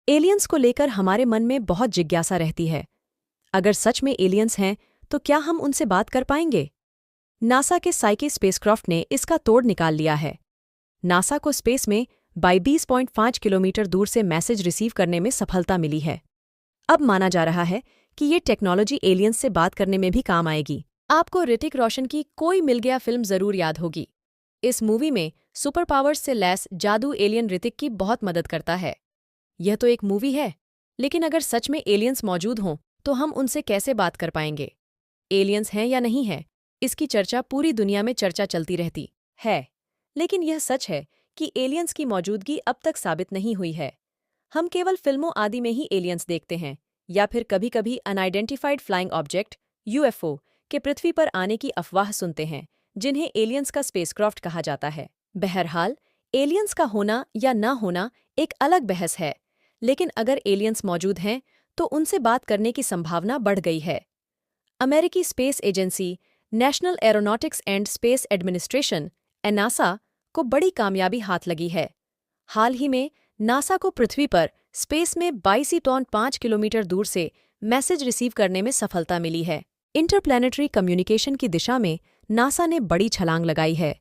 Aliens को लेकर हमारे मन में बहुत जिज्ञासा रहती है। अगर सच में एलियंस हैं तो क्या हम उनसे बात कर पाएंगे? नासा के साइकी स्पेसक्राफ्ट ने इसका तोड़ निकाल लिया है। नासा को स्पेस में 22.5 किलोमीटर दूर से मैसेज रिसीव करने में सफलता मिली है। अब माना जा रहा है कि ये टेक्नोलॉजी एलियंस से बात करने में भी काम आएगी। आपको ऋतिक रोशन की कोई मिल गया फिल्म जरूर याद होगी। इस मूवी में सुपर पावर्स से लैस जादू एलियन ऋतिक की बहुत मदद करता है। यह तो एक मूवी है, लेकिन अगर सच में एलियंस मौजूद हों तो हम उनसे कैसे बात कर पाएंगे? एलियंस हैं या नहीं है, इसकी चर्चा पूरी दुनिया में चर्चा चलती रहती है, लेकिन यह सच है कि एलियंस की मौजूदगी अब तक साबित नहीं हुई है। हम केवल फिल्मों आदि में ही एलियंस देखते हैं, या फिर कभी-कभी अनआइडेंटिफाइड फ्लाइंग ऑब्जेक्ट (यूएफओ) के पृथ्वी पर आने की अफवाह सुनते हैं, जिन्हें एलियंस का स्पेसक्राफ्ट कहा जाता है। बहरहाल, एलियंस का होना या ना होना एक अलग बहस है, लेकिन अगर एलियंस मौजूद हैं तो उनसे बात करने की संभावना बढ़ गई है। अमेरिकी space agency national aeronautics and space administration (NASA) को बड़ी कामयाबी हाथ लगी है। हाल ही में नासा को पृथ्वी पर स्पेस में 22.5 किलोमीटर दूर से मैसेज रिसीव करने में सफलता मिली है। इंटरप्लैनेटरी कम्युनिकेशन की दिशा में नासा ने बड़ी छलांग लगाई है।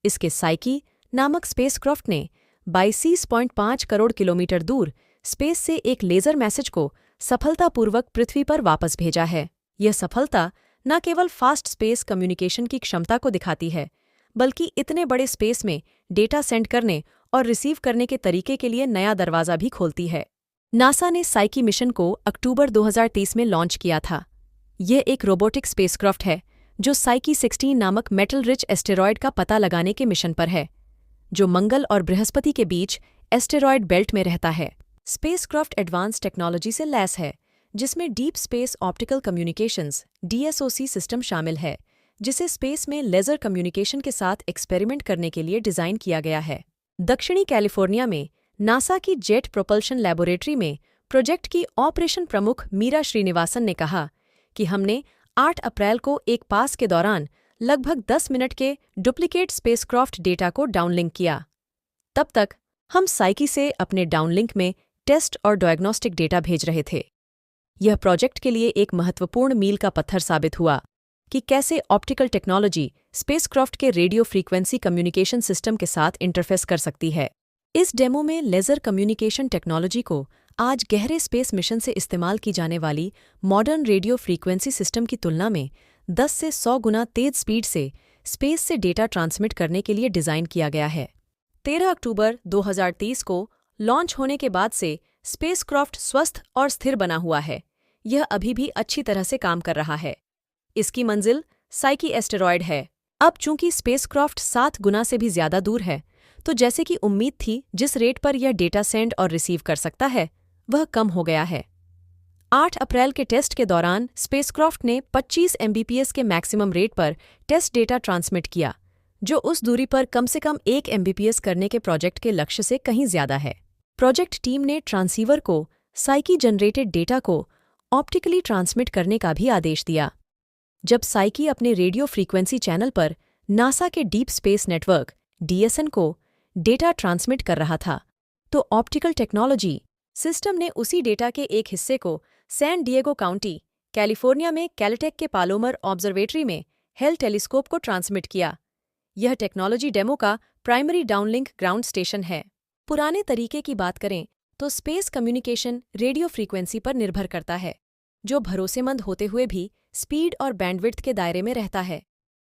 इसके साइकी नामक स्पेसक्राफ्ट ने 22.5 करोड़ किलोमीटर दूर स्पेस से एक लेज़र मैसेज को सफलतापूर्वक पृथ्वी पर वापस भेजा है। यह सफलता न केवल फास्ट स्पेस कम्युनिकेशन की क्षमता को दिखाती है, बल्कि इतने बड़े स्पेस में डेटा सेंड करने और रिसीव करने के तरीके के लिए नया दरवाज़ा भी खोलती है। नासा ने साइकी मिशन को अक्टूबर 2023 में लॉन्च किया था। यह एक रोबोटिक स्पेसक्राफ्ट है जो साइकी 16 नामक मेटल रिच एस्टेरॉयड का पता लगाने के मिशन पर है, जो मंगल और बृहस्पति के बीच एस्टेरॉयड बेल्ट में रहता है। स्पेसक्राफ्ट एडवांस टेक्नोलॉजी से लैस है, जिसमें डीप स्पेस ऑप्टिकल कम्युनिकेशंस (डीएसओसी) सिस्टम शामिल है, जिसे स्पेस में लेज़र कम्युनिकेशन के साथ एक्सपेरिमेंट करने के लिए डिज़ाइन किया गया है। दक्षिणी कैलिफोर्निया में नासा की जेट प्रोपल्शन लैबोरेटरी में प्रोजेक्ट की ऑपरेशन प्रमुख मीरा श्रीनिवासन ने कहा कि हमने 8 अप्रैल को एक पास के दौरान लगभग 10 मिनट के डुप्लीकेट स्पेसक्राफ्ट डेटा को डाउनलिंक किया। तब तक हम साइकी से अपने डाउनलिंक में टेस्ट और डायग्नोस्टिक डेटा भेज रहे थे। यह प्रोजेक्ट के लिए एक महत्वपूर्ण मील का पत्थर साबित हुआ कि कैसे ऑप्टिकल टेक्नोलॉजी स्पेसक्राफ्ट के रेडियो फ्रीक्वेंसी कम्युनिकेशन सिस्टम के साथ इंटरफेस कर सकती है। इस डेमो में लेज़र कम्युनिकेशन टेक्नोलॉजी को आज गहरे स्पेस मिशन से इस्तेमाल की जाने वाली मॉडर्न रेडियो फ्रीक्वेंसी सिस्टम की तुलना में 10 से 100 गुना तेज स्पीड से स्पेस से डेटा ट्रांसमिट करने के लिए डिज़ाइन किया गया है। 13 अक्टूबर 2023 को लॉन्च होने के बाद से स्पेसक्राफ्ट स्वस्थ और स्थिर बना हुआ है। यह अभी भी अच्छी तरह से काम कर रहा है। इसकी मंजिल साइकी एस्टेरॉयड है। अब चूंकि स्पेसक्राफ्ट 7 गुना से भी ज्यादा दूर है, तो जैसे कि उम्मीद थी जिस रेट पर यह डेटा सेंड और रिसीव कर सकता है, वह कम हो गया है। 8 अप्रैल के टेस्ट के दौरान स्पेसक्राफ्ट ने 25 एमबीपीएस के मैक्सिमम रेट पर टेस्ट डेटा ट्रांसमिट किया, जो उस दूरी पर कम से कम 1 एमबीपीएस करने के प्रोजेक्ट के लक्ष्य से कहीं ज्यादा है। प्रोजेक्ट टीम ने ट्रांसीवर को साइकी जनरेटेड डेटा को ऑप्टिकली ट्रांसमिट करने का भी आदेश दिया। जब साइकी अपने रेडियो फ्रीक्वेंसी चैनल पर नासा के डीप स्पेस नेटवर्क (डीएसएन) को डेटा ट्रांसमिट कर रहा था, तो ऑप्टिकल टेक्नोलॉजी सिस्टम ने उसी डेटा के एक हिस्से को सैन डिएगो काउंटी, कैलिफोर्निया में कैलटेक के पालोमर ऑब्जर्वेटरी में हेल टेलीस्कोप को ट्रांसमिट किया। यह टेक्नोलॉजी डेमो का प्राइमरी डाउनलिंक ग्राउंड स्टेशन है। पुराने तरीके की बात करें तो स्पेस कम्युनिकेशन रेडियो फ्रीक्वेंसी पर निर्भर करता है, जो भरोसेमंद होते हुए भी स्पीड और बैंडविड्थ के दायरे में रहता है।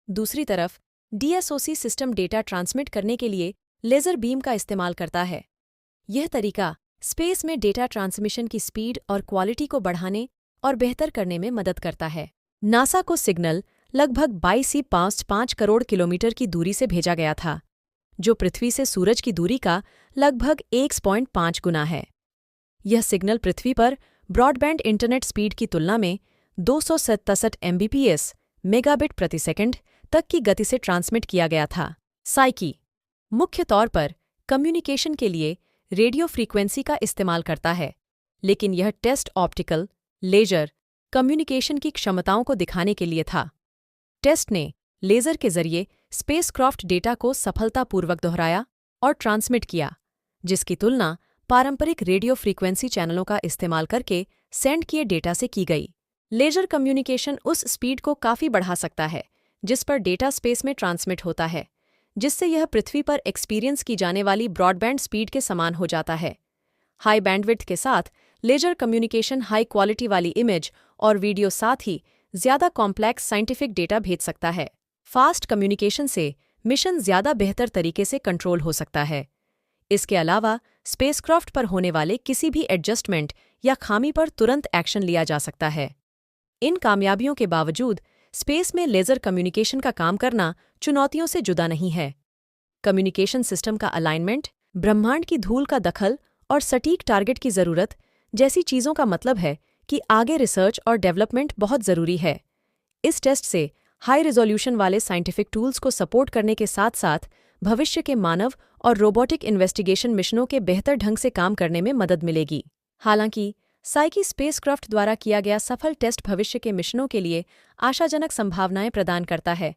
दूसरी तरफ डीएसओसी सिस्टम डेटा ट्रांसमिट करने के लिए लेज़र बीम का इस्तेमाल करता है। यह तरीका स्पेस में डेटा ट्रांसमिशन की स्पीड और क्वालिटी को बढ़ाने और बेहतर करने में मदद करता है। नासा को सिग्नल लगभग 22.5 करोड़ किलोमीटर की दूरी से भेजा गया था, जो पृथ्वी से सूरज की दूरी का लगभग 1.5 गुना है। यह सिग्नल पृथ्वी पर ब्रॉडबैंड इंटरनेट स्पीड की तुलना में 267 एमबीपीएस मेगाबिट प्रति सेकंड तक की गति से ट्रांसमिट किया गया था। साइकी मुख्य तौर पर कम्युनिकेशन के लिए रेडियो फ्रीक्वेंसी का इस्तेमाल करता है, लेकिन यह टेस्ट ऑप्टिकल लेजर कम्युनिकेशन की क्षमताओं को दिखाने के लिए था। टेस्ट ने लेज़र के जरिए स्पेसक्राफ्ट डेटा को सफलतापूर्वक दोहराया और ट्रांसमिट किया, जिसकी तुलना पारंपरिक रेडियो फ्रीक्वेंसी चैनलों का इस्तेमाल करके सेंड किए डेटा से की गई। लेजर कम्युनिकेशन उस स्पीड को काफ़ी बढ़ा सकता है जिस पर डेटा स्पेस में ट्रांसमिट होता है, जिससे यह पृथ्वी पर एक्सपीरियंस की जाने वाली ब्रॉडबैंड स्पीड के समान हो जाता है। हाई बैंडविड्थ के साथ लेजर कम्युनिकेशन हाई क्वालिटी वाली इमेज और वीडियो साथ ही ज़्यादा कॉम्प्लेक्स साइंटिफिक डेटा भेज सकता है। फास्ट कम्युनिकेशन से मिशन ज़्यादा बेहतर तरीके से कंट्रोल हो सकता है। इसके अलावा स्पेसक्राफ्ट पर होने वाले किसी भी एडजस्टमेंट या खामी पर तुरंत एक्शन लिया जा सकता है। इन कामयाबियों के बावजूद स्पेस में लेजर कम्युनिकेशन का काम करना चुनौतियों से जुदा नहीं है। कम्युनिकेशन सिस्टम का अलाइनमेंट, ब्रह्मांड की धूल का दखल और सटीक टारगेट की ज़रूरत जैसी चीज़ों का मतलब है कि आगे रिसर्च और डेवलपमेंट बहुत ज़रूरी है। इस टेस्ट से हाई रिजोल्यूशन वाले साइंटिफिक टूल्स को सपोर्ट करने के साथ साथ भविष्य के मानव और रोबोटिक इन्वेस्टिगेशन मिशनों के बेहतर ढंग से काम करने में मदद मिलेगी। हालांकि साइकी स्पेसक्राफ्ट द्वारा किया गया सफल टेस्ट भविष्य के मिशनों के लिए आशाजनक संभावनाएं प्रदान करता है।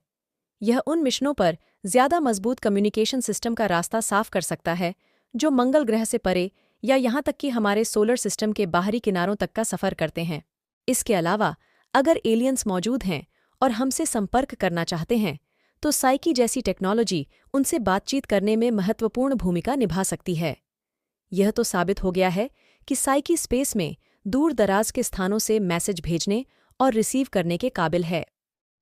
यह उन मिशनों पर ज़्यादा मजबूत कम्युनिकेशन सिस्टम का रास्ता साफ कर सकता है जो मंगल ग्रह से परे या यहाँ तक कि हमारे सोलर सिस्टम के बाहरी किनारों तक का सफ़र करते हैं। इसके अलावा अगर एलियंस मौजूद हैं और हमसे संपर्क करना चाहते हैं तो साइकी जैसी टेक्नोलॉजी उनसे बातचीत करने में महत्वपूर्ण भूमिका निभा सकती है। यह तो साबित हो गया है कि साइकी स्पेस में दूर दराज के स्थानों से मैसेज भेजने और रिसीव करने के काबिल है।